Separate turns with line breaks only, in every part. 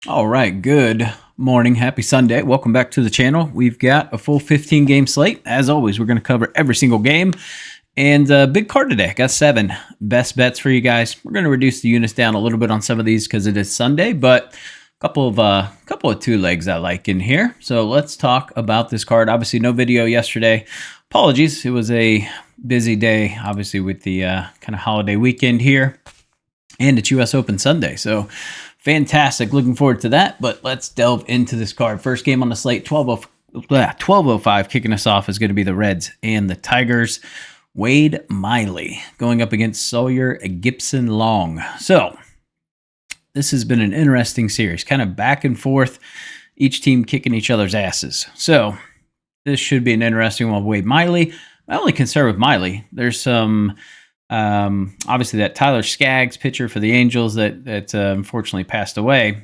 All right, good morning. Happy Sunday. Welcome back to the channel. We've got a full 15 game slate. As always, we're going to cover every single game. And big card today. Got 7 best bets for you guys. We're going to reduce the units down a little bit on some of these because it is Sunday, but a couple of two legs I like in here. So let's talk about this card. Obviously, no video yesterday. Apologies. It was a busy day, obviously, with the kind of holiday weekend here. And it's U.S. Open Sunday. So fantastic. Looking forward to that. But let's delve into this card. First game on the slate, 12:05. Kicking us off is going to be the Reds and the Tigers. Wade Miley going up against Sawyer Gibson Long. So this has been an interesting series. Kind of back and forth. Each team kicking each other's asses. So this should be an interesting one with Wade Miley. My only concern with Miley, there's some... obviously that Tyler Skaggs pitcher for the Angels that unfortunately passed away,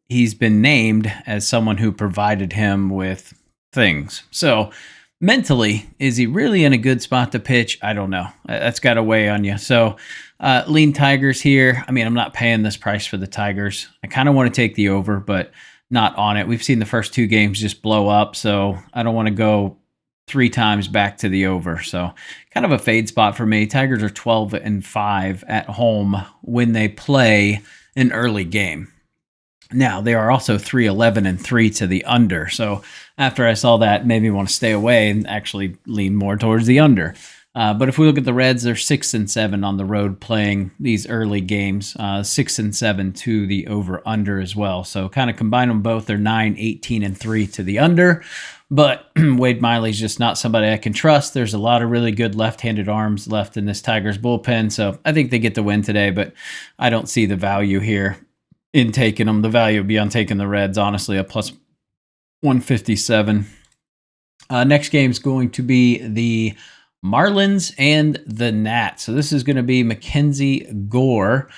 he's been named as someone who provided him with things. So mentally, is he really in a good spot to pitch? I don't know. That's got to weigh on you. So lean Tigers here. I mean, I'm not paying this price for the Tigers. I kind of want to take the over, but not on it. We've seen the first 2 games just blow up, so I don't want to go 3 times back to the over. So kind of a fade spot for me. Tigers are 12-5 at home when they play an early game. Now, they are also 3-11-3 to the under. So after I saw that, made me want to stay away and actually lean more towards the under. But if we look at the Reds, they're 6-7 on the road playing these early games, 6-7 to the over-under as well. So kind of combine them both, they're 9-18-3 to the under. But Wade Miley's just not somebody I can trust. There's a lot of really good left-handed arms left in this Tigers bullpen, so I think they get the win today, but I don't see the value here in taking them. The value would be on taking the Reds, honestly, a plus 157. Next game is going to be the Marlins and the Nats. So this is going to be Mackenzie Gore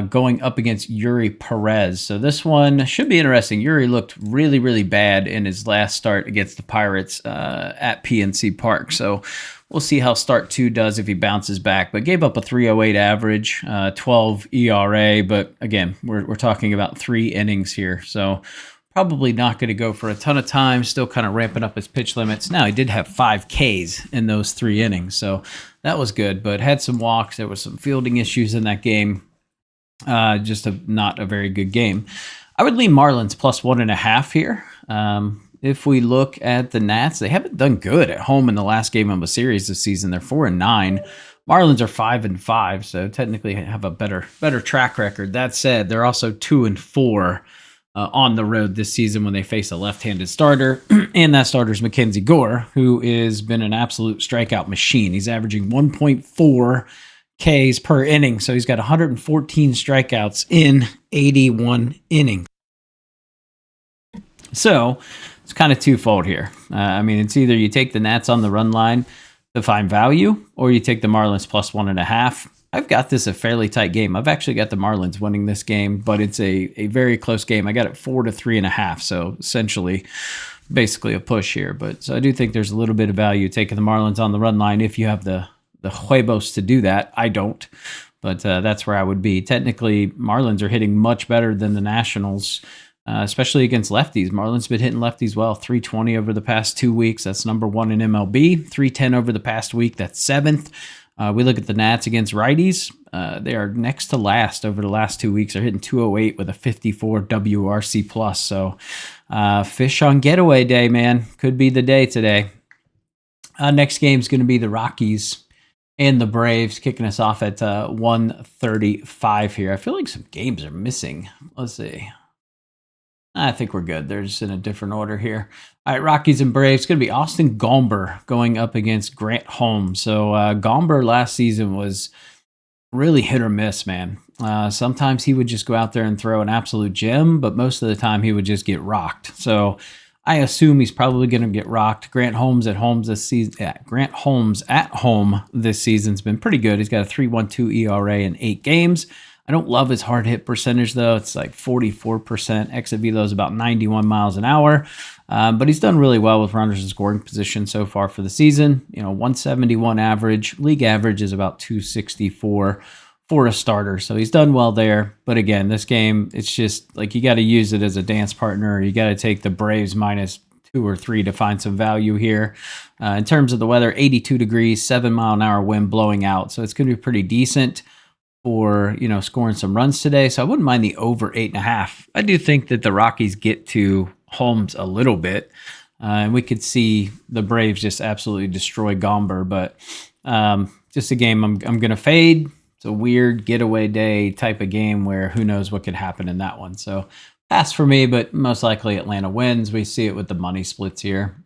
going up against Yuri Perez. So this one should be interesting. Yuri looked really, really bad in his last start against the Pirates at PNC Park. So we'll see how start 2 does if he bounces back. But gave up a 3.08 average, 12 ERA. But again, we're talking about 3 innings here. So probably not going to go for a ton of time, still kind of ramping up his pitch limits. Now, he did have 5 Ks in those 3 innings, so that was good, but had some walks. There was some fielding issues in that game. Not a very good game. I would lean Marlins plus 1.5 here. If we look at the Nats, they haven't done good at home in the last game of a series this season. They're 4-9. Marlins are 5-5, so technically have a better track record. That said, they're also 2-4 on the road this season when they face a left-handed starter, and that starter is Mackenzie Gore, who has been an absolute strikeout machine. He's averaging 1.4 Ks per inning, so he's got 114 strikeouts in 81 innings. So it's kind of twofold here. I mean, it's either you take the Nats on the run line to find value, or you take the Marlins plus 1.5. I've got this a fairly tight game. I've actually got the Marlins winning this game, but it's a very close game. I got it 4-3.5, so essentially basically a push here. But so I do think there's a little bit of value taking the Marlins on the run line if you have the huevos to do that. I don't, but that's where I would be. Technically, Marlins are hitting much better than the Nationals, especially against lefties. Marlins been hitting lefties well, 320 over the past 2 weeks. That's number 1 in MLB. 310 over the past week. That's 7th. We look at the Nats against righties. They are next to last over the last 2 weeks. They're hitting 208 with a 54 WRC plus. So fish on getaway day, man. Could be the day today. Next game is going to be the Rockies and the Braves, kicking us off at 1:35 here. I feel like some games are missing. Let's see. I think we're good. They're just in a different order here. All right, Rockies and Braves. It's going to be Austin Gomber going up against Grant Holmes. So Gomber last season was really hit or miss, man. Sometimes he would just go out there and throw an absolute gem, but most of the time he would just get rocked. So I assume he's probably going to get rocked. Grant Holmes at home this season. Grant Holmes at home this season's been pretty good. He's got a 3.12 ERA in 8 games. I don't love his hard hit percentage, though. It's like 44%. Exit velo is about 91 miles an hour. But he's done really well with runners in scoring position so far for the season. 171 average. League average is about 264 for a starter. So he's done well there. But again, this game, it's just like you got to use it as a dance partner. You got to take the Braves -2 or 3 to find some value here. In terms of the weather, 82 degrees, 7-mile-an-hour wind blowing out. So it's going to be pretty decent for, scoring some runs today. So I wouldn't mind the over 8.5. I do think that the Rockies get to Holmes a little bit. And we could see the Braves just absolutely destroy Gomber. But just a game I'm going to fade. It's a weird getaway day type of game where who knows what could happen in that one. So pass for me, but most likely Atlanta wins. We see it with the money splits here.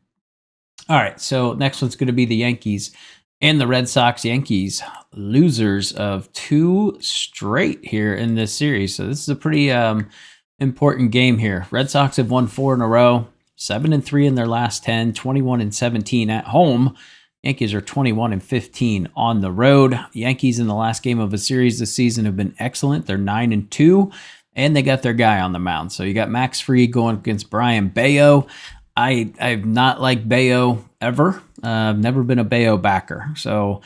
All right, so next one's going to be the Yankees and the Red Sox. Yankees, losers of 2 straight here in this series. So this is a pretty important game here. Red Sox have won 4 in a row, 7-3 in their last 10, 21-17 at home. Yankees are 21-15 on the road. Yankees in the last game of a series this season have been excellent. They're 9-2, and they got their guy on the mound. So you got Max Fried going against Brian Bayo. I've not liked Bayo ever. I've never been a Bayo backer. So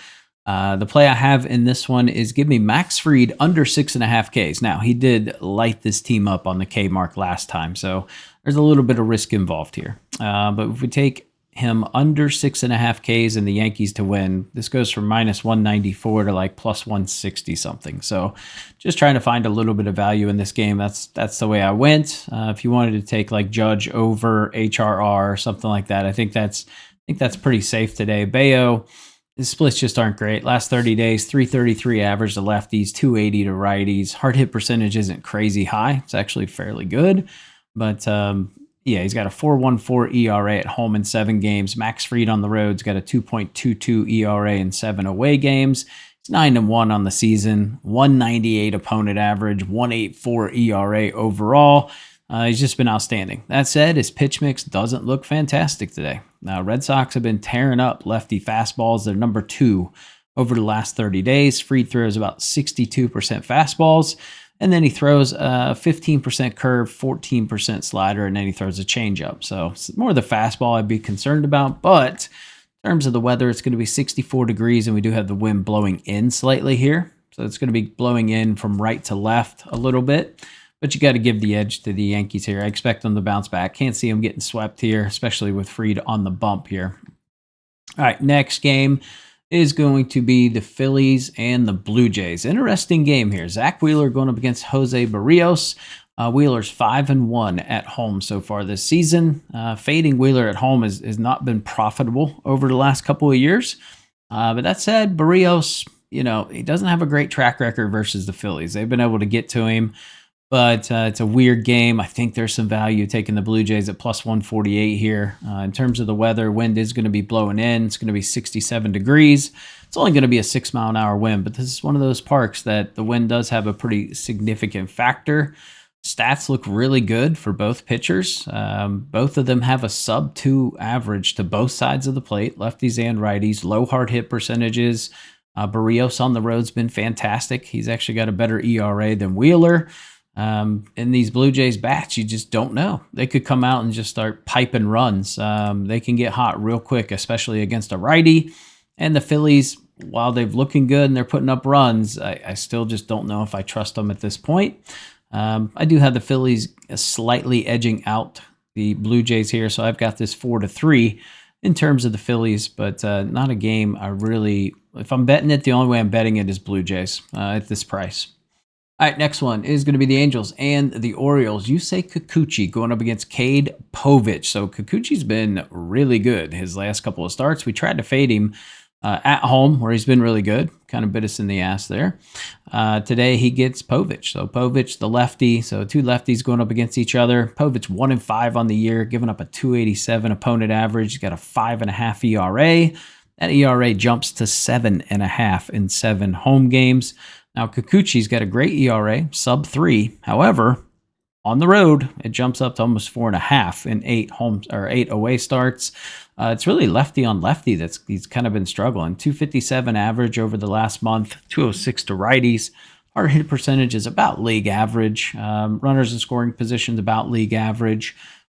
the play I have in this one is give me Max Fried under 6.5 Ks. Now, he did light this team up on the K mark last time, so there's a little bit of risk involved here. But if we take him under 6.5 Ks and the Yankees to win, this goes from -194 to like +160 something. So just trying to find a little bit of value in this game. That's the way I went. If you wanted to take like Judge over HRR or something like that, I think that's pretty safe today. Bayo, his splits just aren't great. Last 30 days, 333 average to lefties, 280 to righties. Hard hit percentage isn't crazy high. It's actually fairly good, but yeah, he's got a 4.14 ERA at home in 7 games. Max Fried on the road's got a 2.22 ERA in 7 away games. He's 9-1 on the season, 198 opponent average, 1.84 ERA overall. He's just been outstanding. That said, his pitch mix doesn't look fantastic today. Now, Red Sox have been tearing up lefty fastballs. They're number 2 over the last 30 days. Fried throws about 62% fastballs. And then he throws a 15% curve, 14% slider, and then he throws a changeup. So it's more the fastball I'd be concerned about. But in terms of the weather, it's going to be 64 degrees, and we do have the wind blowing in slightly here. So it's going to be blowing in from right to left a little bit. But you got to give the edge to the Yankees here. I expect them to bounce back. Can't see them getting swept here, especially with Fried on the bump here. All right, next game is going to be the Phillies and the Blue Jays. Interesting game here. Zach Wheeler going up against Jose Barrios. Wheeler's 5-1 at home so far this season. Fading Wheeler at home has not been profitable over the last couple of years. But that said, Barrios, he doesn't have a great track record versus the Phillies. They've been able to get to him, but it's a weird game. I think there's some value taking the Blue Jays at +148 here. In terms of the weather, wind is going to be blowing in. It's going to be 67 degrees. It's only going to be a 6-mile-an-hour wind, but this is one of those parks that the wind does have a pretty significant factor. Stats look really good for both pitchers. Both of them have a sub-2 average to both sides of the plate, lefties and righties, low hard hit percentages. Barrios on the road's been fantastic. He's actually got a better ERA than Wheeler. In these Blue Jays bats, you just don't know. They could come out and just start piping runs. They can get hot real quick, especially against a righty. And the Phillies, while they're looking good and they're putting up runs, I still just don't know if I trust them at this point. I do have the Phillies slightly edging out the Blue Jays here, so I've got this 4-3 in terms of the Phillies, but not a game I really, if I'm betting it, the only way I'm betting it is Blue Jays at this price. All right, next one is going to be the Angels and the Orioles. Yusei Kikuchi going up against Cade Povich. So Kikuchi's been really good his last couple of starts. We tried to fade him at home where he's been really good. Kind of bit us in the ass there. Today he gets Povich. So Povich, the lefty. So 2 lefties going up against each other. Povich 1-5 on the year, giving up a 287 opponent average. He's got a 5.5 ERA. That ERA jumps to 7.5 in 7 home games. Now, Kikuchi's got a great ERA, sub-3. However, on the road, it jumps up to almost 4.5 in 8 away starts. It's really lefty on lefty he's kind of been struggling. 257 average over the last month, 206 to righties. Hard hit percentage is about league average. Runners in scoring positions about league average.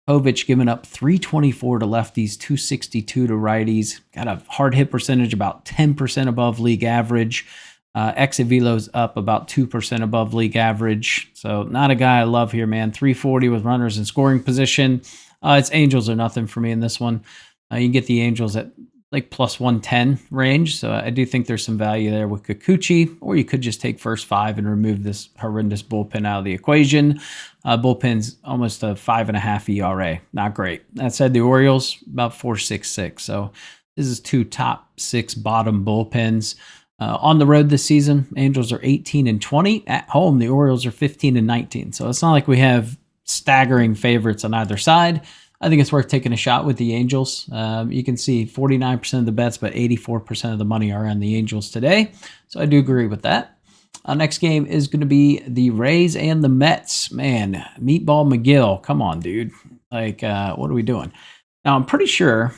Povich giving up 324 to lefties, 262 to righties. Got a hard hit percentage about 10% above league average. Exit velo's up about 2% above league average. So not a guy I love here, man. 340 with runners in scoring position. It's Angels or nothing for me in this one. You can get the Angels at like plus 110 range. So I do think there's some value there with Kikuchi, or you could just take first 5 and remove this horrendous bullpen out of the equation. Bullpen's almost a 5.5 ERA. Not great. That said, the Orioles about 4.66. So this is 2 top 6 bottom bullpens. On the road this season, Angels are 18-20. At home, the Orioles are 15-19. So it's not like we have staggering favorites on either side. I think it's worth taking a shot with the Angels. You can see 49% of the bets, but 84% of the money are on the Angels today. So I do agree with that. Next game is going to be the Rays and the Mets. Man, Meatball McGill, come on, dude. Like, what are we doing? Now, I'm pretty sure,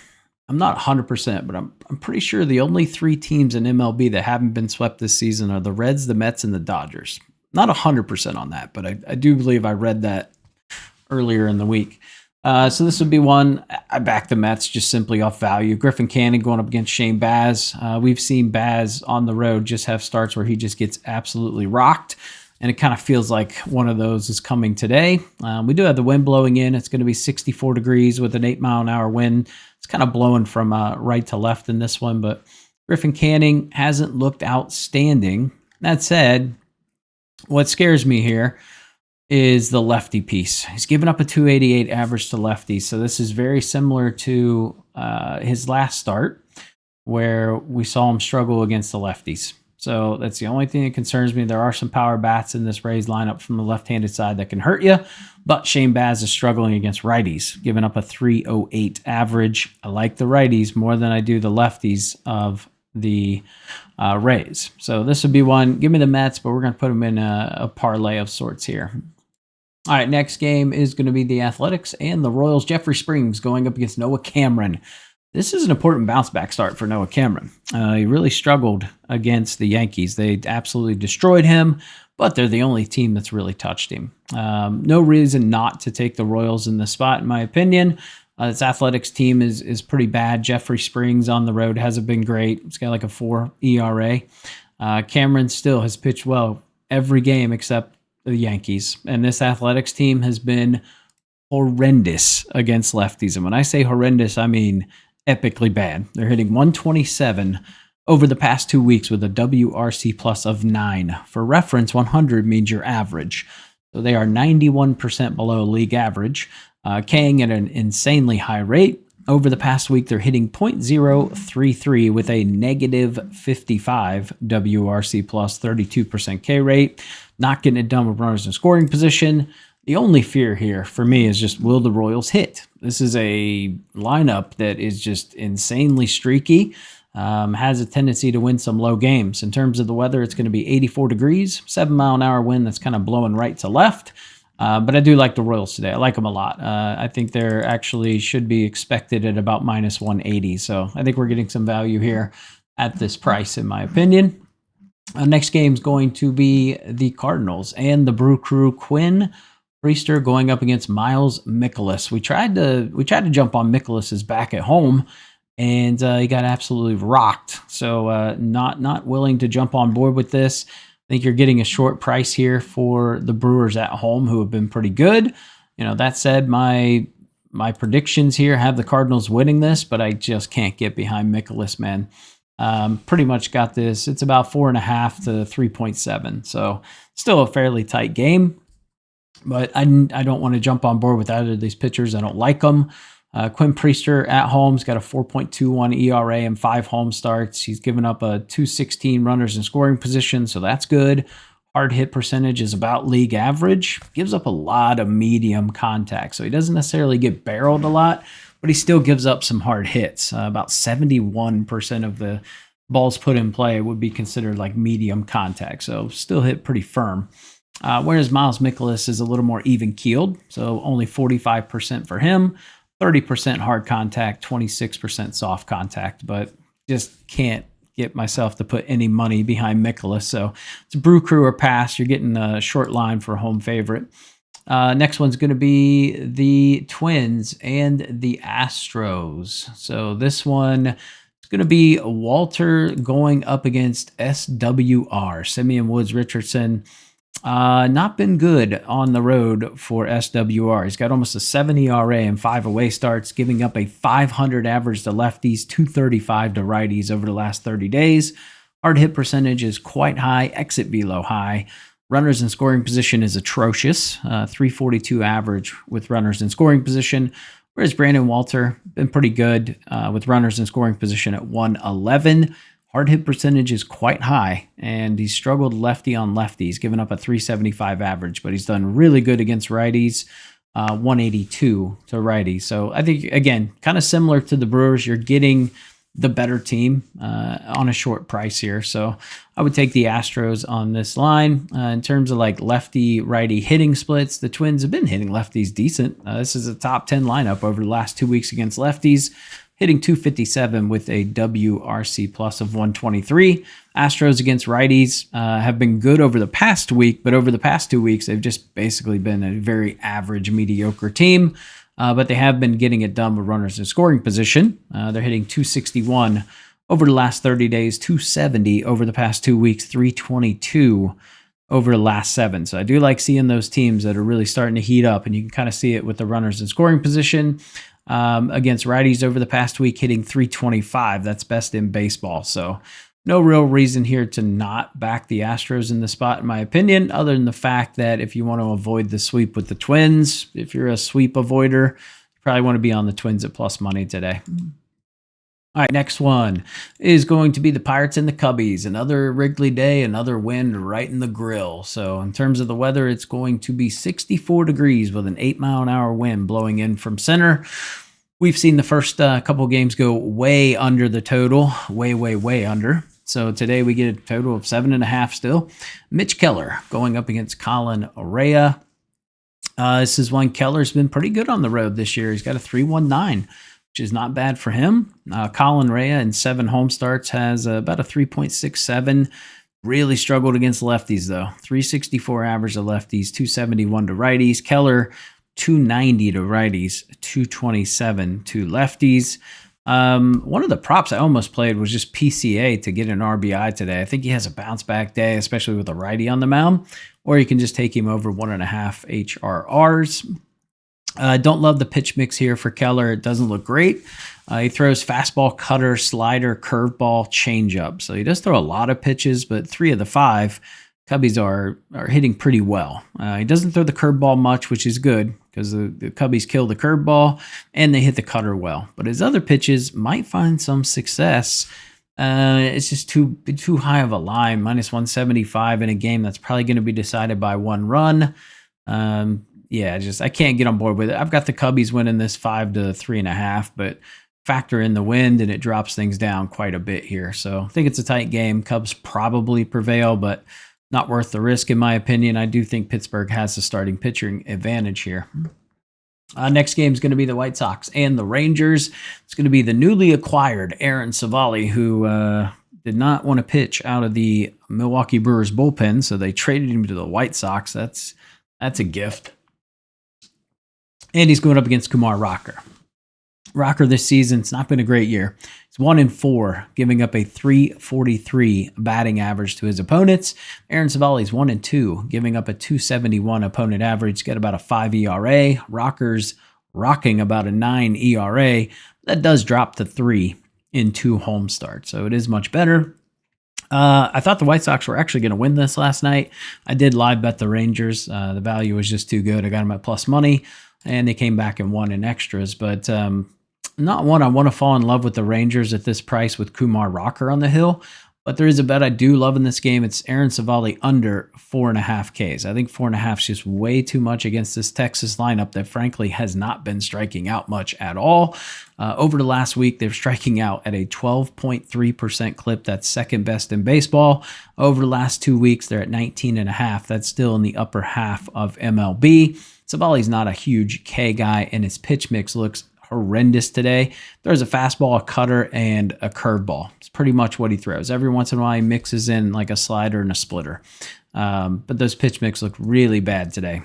I'm not 100%, but I'm pretty sure the only 3 teams in MLB that haven't been swept this season are the Reds, the Mets, and the Dodgers. Not 100% on that, but I do believe I read that earlier in the week. So this would be one. I back the Mets just simply off value. Griffin Canning going up against Shane Baz. We've seen Baz on the road just have starts where he just gets absolutely rocked, and it kind of feels like one of those is coming today. We do have the wind blowing in. It's going to be 64 degrees with an 8-mile-an-hour wind. It's kind of blowing from right to left in this one, but Griffin Canning hasn't looked outstanding. That said, what scares me here is the lefty piece. He's given up a 288 average to lefties, so this is very similar to his last start where we saw him struggle against the lefties. So that's the only thing that concerns me. There are some power bats in this Rays lineup from the left-handed side that can hurt you, but Shane Baz is struggling against righties, giving up a 308 average. I like the righties more than I do the lefties of the Rays. So this would be one. Give me the Mets, but we're going to put them in a parlay of sorts here. All right, next game is going to be the Athletics and the Royals. Jeffrey Springs going up against Noah Cameron. This is an important bounce-back start for Noah Cameron. He really struggled against the Yankees. They absolutely destroyed him, but they're the only team that's really touched him. No reason not to take the Royals in this spot, in my opinion. This Athletics team is pretty bad. Jeffrey Springs on the road hasn't been great. It's got like a 4 ERA. Cameron still has pitched well every game except the Yankees. And this Athletics team has been horrendous against lefties. And when I say horrendous, I mean epically bad. They're hitting 127 over the past 2 weeks with a WRC plus of 9. For reference, 100 means your average. So they are 91% below league average, Kang at an insanely high rate. Over the past week, they're hitting .033 with a negative 55 WRC plus, 32% K rate. Not getting it done with runners in scoring position. The only fear here for me is just, will the Royals hit? This is a lineup that is just insanely streaky, has a tendency to win some low games. In terms of the weather, it's going to be 84 degrees, 7-mile-an-hour wind that's kind of blowing right to left. But I do like the Royals today. I like them a lot. I think they're actually should be expected at about minus 180. So I think we're getting some value here at this price, in my opinion. Next game is going to be the Cardinals and the Brew Crew. Quinn Priester going up against Miles Mikolas. We tried to jump on Mikolas's back at home, and he got absolutely rocked. So not willing to jump on board with this. I think you're getting a short price here for the Brewers at home, who have been pretty good. You know, that said, my predictions here have the Cardinals winning this, but I just can't get behind Mikolas, man. Pretty much got this. It's about 4.5 to 3.7. So still a fairly tight game, but I don't want to jump on board with either of these pitchers. I don't like them. Quinn Priester at home's got a 4.21 ERA and 5 home starts. He's given up a 216 runners in scoring position, so that's good. Hard hit percentage is about league average. Gives up a lot of medium contact, so he doesn't necessarily get barreled a lot, but he still gives up some hard hits. About 71% of the balls put in play would be considered like medium contact, so still hit pretty firm. Whereas Miles Mikolas is a little more even-keeled, so only 45% for him. 30% hard contact, 26% soft contact, but just can't get myself to put any money behind Mikolas. So it's a Brew Crew or pass. You're getting a short line for a home favorite. Next one's going to be the Twins and the Astros. So this one is going to be Walter going up against SWR, Simeon Woods Richardson. Not been good on the road for SWR. He's got almost a 7 ERA and 5 away starts, giving up a 500 average to lefties, 235 to righties over the last 30 days. Hard hit percentage is quite high, exit velo high. Runners in scoring position is atrocious, 342 average with runners in scoring position, whereas Brandon Walter been pretty good with runners in scoring position at 111. Hard hit percentage is quite high, and he's struggled lefty on lefties, giving up a 375 average, but he's done really good against righties, 182 to righties. So I think, again, kind of similar to the Brewers, you're getting the better team on a short price here. So I would take the Astros on this line. In terms of like lefty-righty hitting splits, the Twins have been hitting lefties decent. This is a top 10 lineup over the last 2 weeks against lefties, hitting 257 with a WRC plus of 123. Astros against righties have been good over the past week, but over the past 2 weeks, they've just basically been a very average, mediocre team. But they have been getting it done with runners in scoring position. They're hitting 261 over the last 30 days, 270 over the past 2 weeks, 322 over the last 7. So I do like seeing those teams that are really starting to heat up, and you can kind of see it with the runners in scoring position. Against righties over the past week, hitting 325. That's best in baseball. So no real reason here to not back the Astros in the spot, in my opinion, other than the fact that if you want to avoid the sweep with the Twins, if you're a sweep avoider, you probably want to be on the Twins at plus money today. All right, next one is going to be the Pirates and the Cubbies. Another Wrigley day, another wind right in the grill. So in terms of the weather, it's going to be 64 degrees with an 8-mile-an-hour wind blowing in from center. We've seen the first couple games go way under the total, way under. So today we get a total of 7.5 still. Mitch Keller going up against Colin Rea. This is one Keller's been pretty good on the road this year. He's got a 3.19. Which is not bad for him. Colin Rea in 7 home starts has about a 3.67. Really struggled against lefties, though. 364 average to lefties, 271 to righties. Keller, 290 to righties, 227 to lefties. One of the props I almost played was just PCA to get an RBI today. I think he has a bounce-back day, especially with a righty on the mound. Or you can just take him over 1.5 HRRs. Don't love the pitch mix here for Keller. It doesn't look great. He throws fastball, cutter, slider, curveball, changeup. So he does throw a lot of pitches, but 3 of the 5 Cubbies are hitting pretty well. He doesn't throw the curveball much, which is good because the Cubbies kill the curveball and they hit the cutter well. But his other pitches might find some success. It's just too high of a line, minus 175 in a game that's probably going to be decided by 1 run. Yeah, I can't get on board with it. I've got the Cubbies winning this 5 to 3.5, but factor in the wind and it drops things down quite a bit here. So I think it's a tight game. Cubs probably prevail, but not worth the risk in my opinion. I do think Pittsburgh has the starting pitching advantage here. Next game is going to be the White Sox and the Rangers. It's going to be the newly acquired Aaron Savali, who did not want to pitch out of the Milwaukee Brewers bullpen, so they traded him to the White Sox. That's a gift. And he's going up against Kumar Rocker. Rocker this season, it's not been a great year. He's 1-4, giving up a 343 batting average to his opponents. Aaron Savali's 1-2, giving up a 271 opponent average. He's got about a 5 ERA. Rocker's rocking about a 9 ERA. That does drop to 3 in 2 home starts, so it is much better. I thought the White Sox were actually going to win this last night. I did live bet the Rangers. The value was just too good. I got them at plus money. And they came back and won in extras, but not one I want to fall in love with the Rangers at this price with Kumar Rocker on the hill. But there is a bet I do love in this game. It's Aaron Savali under 4.5 Ks. I think 4.5 is just way too much against this Texas lineup that frankly has not been striking out much at all. Over the last week, they're striking out at a 12.3% clip. That's second best in baseball. Over the last 2 weeks, they're at 19.5. That's still in the upper half of MLB. Savali's not a huge K guy, and his pitch mix looks horrendous today. There's a fastball, a cutter, and a curveball. It's pretty much what he throws. Every once in a while, he mixes in like a slider and a splitter. But those pitch mix look really bad today.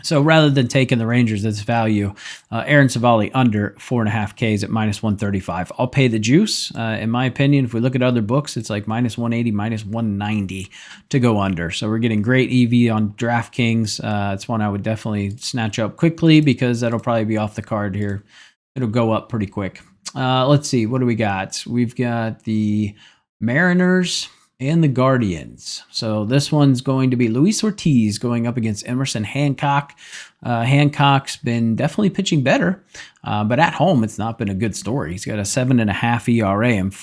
So rather than taking the Rangers as value, Aaron Savali under 4.5 Ks at minus 135. I'll pay the juice. In my opinion, if we look at other books, it's like minus 180, minus 190 to go under. So we're getting great EV on DraftKings. It's one I would definitely snatch up quickly because that'll probably be off the card here. It'll go up pretty quick. Let's see. What do we got? We've got the Mariners and the Guardians. So this one's going to be Luis Ortiz going up against Emerson Hancock. Hancock's been definitely pitching better, but at home it's not been a good story. He's got a 7.5 ERA and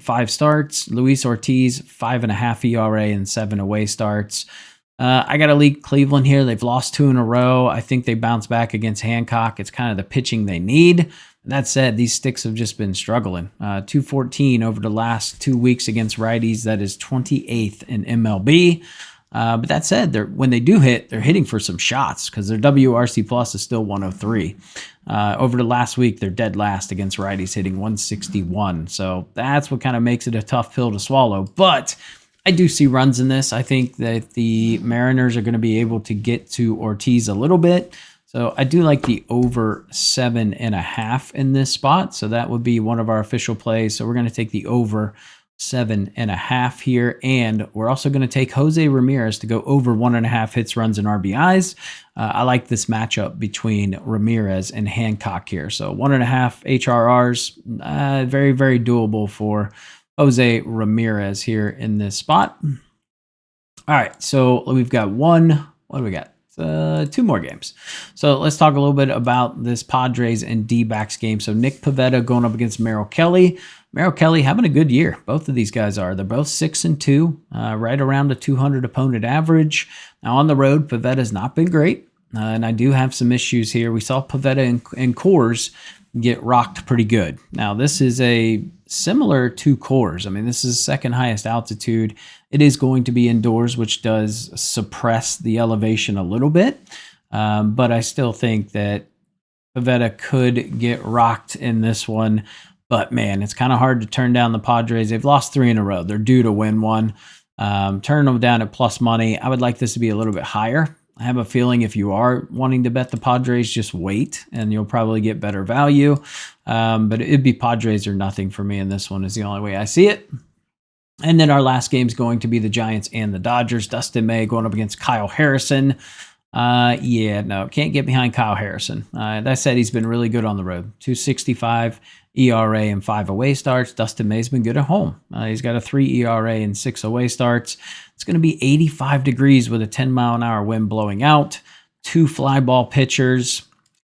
five starts. Luis Ortiz 5.5 ERA and 7 away starts. I got to lead Cleveland here. They've lost 2 in a row. I think they bounce back against Hancock. It's kind of the pitching they need. That said, these sticks have just been struggling. 214 over the last 2 weeks against righties. That is 28th in MLB. But that said, when they do hit, they're hitting for some shots because their WRC plus is still 103. Over the last week, they're dead last against righties, hitting 161. So that's what kind of makes it a tough pill to swallow. But I do see runs in this. I think that the Mariners are going to be able to get to Ortiz a little bit. So I do like the over 7.5 in this spot. So that would be one of our official plays. So we're going to take the over 7.5 here. And we're also going to take Jose Ramirez to go over 1.5 hits, runs, and RBIs. I like this matchup between Ramirez and Hancock here. So 1.5 HRRs, very, very doable for Jose Ramirez here in this spot. All right, so we've got what do we got? 2 more games. So let's talk a little bit about this Padres and D-backs game. So Nick Pivetta going up against Merrill Kelly. Merrill Kelly having a good year. Both of these guys are. They're both 6-2, right around a 200 opponent average. Now on the road, Pivetta's not been great, and I do have some issues here. We saw Pivetta and Coors get rocked pretty good. Now this is a similar to Coors. I mean, this is second highest altitude. It is going to be indoors, which does suppress the elevation a little bit. But I still think that Pivetta could get rocked in this one. But man, it's kind of hard to turn down the Padres. They've lost 3 in a row. They're due to win one. Turn them down at plus money. I would like this to be a little bit higher. I have a feeling if you are wanting to bet the Padres, just wait and you'll probably get better value. But it'd be Padres or nothing for me in this one is the only way I see it. And then our last game is going to be the Giants and the Dodgers. Dustin May going up against Kyle Harrison. No, can't get behind Kyle Harrison. That said, he's been really good on the road. 2.65 ERA and 5 away starts. Dustin May's been good at home. He's got a 3 ERA and 6 away starts. It's going to be 85 degrees with a 10-mile-an-hour wind blowing out. 2 fly ball pitchers.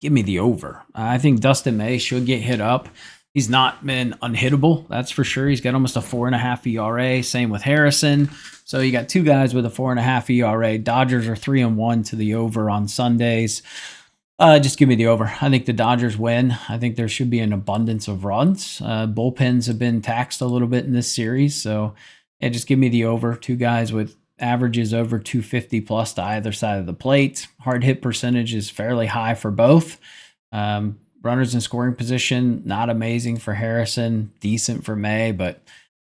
Give me the over. I think Dustin May should get hit up. He's not been unhittable, that's for sure. He's got almost a 4.5 ERA. Same with Harrison. So you got 2 guys with a 4.5 ERA. Dodgers are 3-1 to the over on Sundays. Just give me the over. I think the Dodgers win. I think there should be an abundance of runs. Bullpens have been taxed a little bit in this series. So yeah, just give me the over. 2 guys with averages over 250 plus to either side of the plate. Hard hit percentage is fairly high for both. Runners in scoring position, not amazing for Harrison, decent for May, but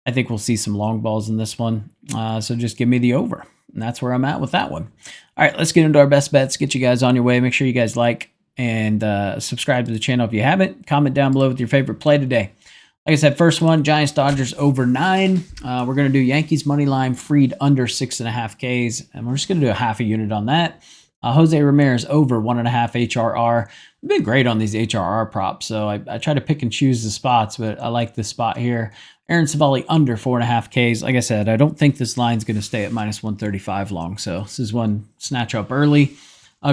I think we'll see some long balls in this one. So just give me the over. And that's where I'm at with that one. All right, let's get into our best bets. Get you guys on your way. Make sure you guys like and subscribe to the channel if you haven't. Comment down below with your favorite play today. Like I said, first one, Giants Dodgers over 9. We're going to do Yankees money line, Freed under 6.5 Ks, and we're just going to do a half a unit on that. Jose Ramirez over 1.5 HRR. We've been great on these HRR props, so I try to pick and choose the spots, but I like this spot here. Aaron Savali under 4.5 Ks. Like I said, I don't think this line's going to stay at minus 135 long, so this is one snatch up early.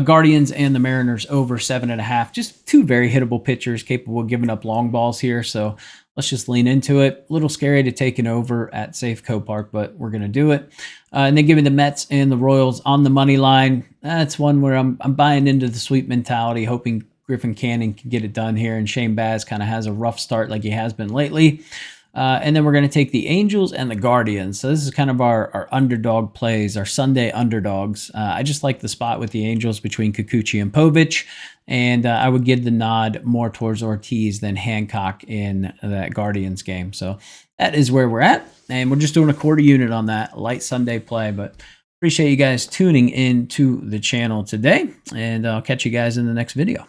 Guardians and the Mariners over 7.5. Just 2 very hittable pitchers capable of giving up long balls here, so let's just lean into it. A little scary to take an over at Safeco Park, but we're going to do it. And then give me the Mets and the Royals on the money line. That's one where I'm buying into the sweep mentality, hoping Griffin Canning can get it done here. And Shane Baz kind of has a rough start like he has been lately. And then we're going to take the Angels and the Guardians. So this is kind of our underdog plays, our Sunday underdogs. I just like the spot with the Angels between Kikuchi and Povich. And I would give the nod more towards Ortiz than Hancock in that Guardians game. So that is where we're at. And we're just doing a quarter unit on that light Sunday play. But Appreciate you guys tuning in to the channel today, and I'll catch you guys in the next video.